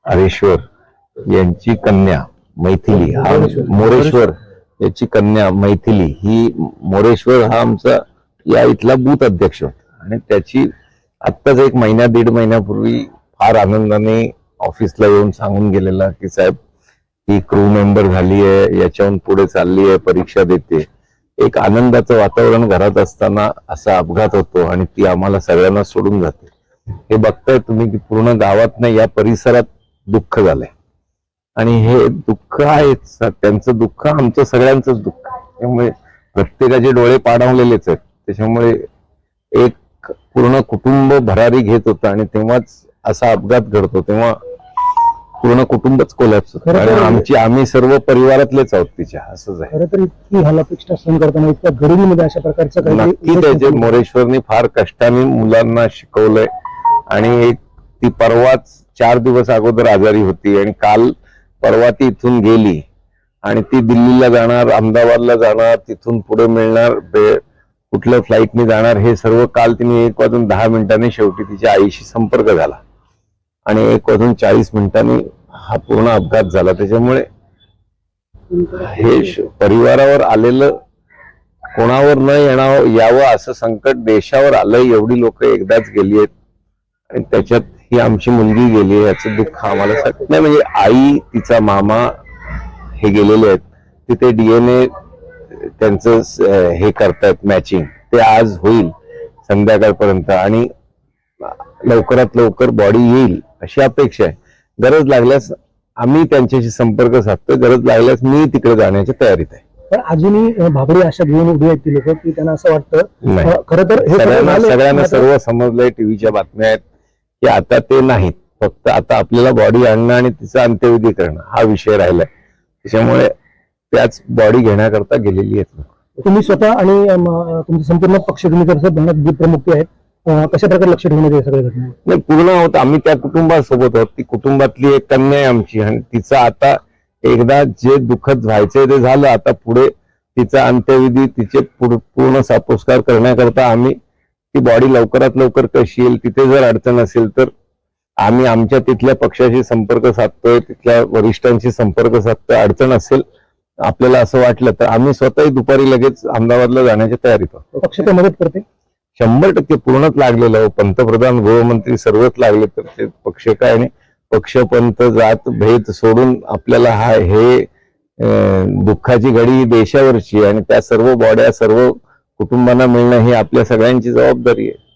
हरेश्वर यांची कन्या मैथिली, हा मोरेश्वर याची कन्या मैथिली, ही मोरेश्वर हा आमचा या इथला बूथ अध्यक्ष होता आणि त्याची आत्ताच एक महिना दीड महिन्यापूर्वी फार आनंदाने ऑफिसला येऊन सांगून गेलेला की साहेब ही क्रू मेंबर झाली आहे, याच्याहून पुढे चालली आहे, परीक्षा देते. एक आनंदाचं वातावरण घरात असताना असा अपघात होतो आणि ती आम्हाला सगळ्यांना सोडून जाते. हे बघताय तुम्ही की पूर्ण गावात नाही, या परिसरात दुःख झालंय आणि हे दुःख आहेच, त्यांचं दुःख आमचं सगळ्यांचंच दुःख आहे. त्यामुळे प्रत्येकाचे डोळे पाणावलेलेच आहेत. त्याच्यामुळे एक पूर्ण कुटुंब भरारी घेत होतं आणि तेव्हाच असा अपघात घडतो तेव्हा पूर्ण कुटुंबच कोलॅप्स होतं आणि आम्ही सर्व परिवारातलेच आहोत तिच्या. असंच आहे. खरं तर इतकी हालापेक्षा सहन करताना इतक्या गरिबीमध्ये अशा प्रकारचं नक्की त्याचे मोरेश्वरनी फार कष्टाने मुलांना शिकवलंय आणि एक ती परवाच 4 दिवस अगोदर आजारी होती आणि काल परवा ती इथून गेली आणि ती दिल्लीला जाणार, अहमदाबादला जाणार, तिथून पुढे मिळणार कुठल्या फ्लाईटने जाणार, हे सर्व काल तिने 1:10 शेवटी तिच्या आईशी संपर्क झाला आणि 1:40 हा पूर्ण अपघात झाला. त्याच्यामुळे हे परिवारावर आलेलं, कोणावर न यावं असं संकट देशावर आलंय. एवढी लोक एकदाच गेली आहेत आणि त्याच्यात ही आमची मुलगी गेली, याचं दुःख आम्हाला सगळं नाही. म्हणजे आई, तिचा मामा हे गेलेले आहेत. तिथे DNA त्यांचं हे करतायत मॅचिंग, ते आज होईल संध्याकाळपर्यंत आणि लवकरात लवकर बॉडी येईल अशी अपेक्षा आहे. गरज लागल्यास आम्ही त्यांच्याशी संपर्क साधतोय, गरज लागल्यास मी तिकडे जाण्याच्या तयारीत आहे. पण अजूनही भाबडी आशा घेऊन उभी आहेत ती लोक की त्यांना असं वाटतं. खरं तर सगळ्यांना सर्व समजलंय, टीव्हीच्या बातम्या आहेत की आता ते नाहीत, फक्त आता आपल्याला बॉडी आणणं आणि तिचा अंत्यविधी करणं हा विषय राहिलाय. त्याच्यामुळे त्याच बॉडी घेण्याकरता गेलेली आहेत लोक. तुम्ही स्वतः आणि तुमचे संपूर्ण पक्ष तुम्ही प्रमुख आहेत, कशा प्रकारे लक्ष ठेवण्यात या सगळ्या घटना? नाही, पूर्ण होत आम्ही त्या कुटुंबासोबत आहोत. ती कुटुंबातली एक कन्या आहे आमची आणि तिचा आता एकदा जे दुःखद व्हायचंय ते झालं. आता पुढे तिचा अंत्यविधी, तिचे पूर्ण सापोसकार करण्याकरता आम्ही ती बॉडी लवकरात लवकर कशी येईल, तिथे जर अडचण असेल तर आम्ही आमच्या तिथल्या पक्षाशी संपर्क साधतोय, तिथल्या वरिष्ठांशी संपर्क साधतोय. अडचण असेल आपल्याला असं वाटलं तर आम्ही स्वतःही दुपारी लगेच अहमदाबादला जाण्याच्या तयारीत आहोत. पक्ष तर मदत करते 100% पूर्णच लागलेलं. पंतप्रधान, गृहमंत्री सर्वच लागले. तर ते पक्ष काय नाही, पक्ष पंत जात भेद सोडून आपल्याला हे दुःखाची घडी देशावरची आणि त्या सर्व बॉड्या सर्व कुटुंबांना मिळणं ही आपल्या सगळ्यांची जबाबदारी आहे.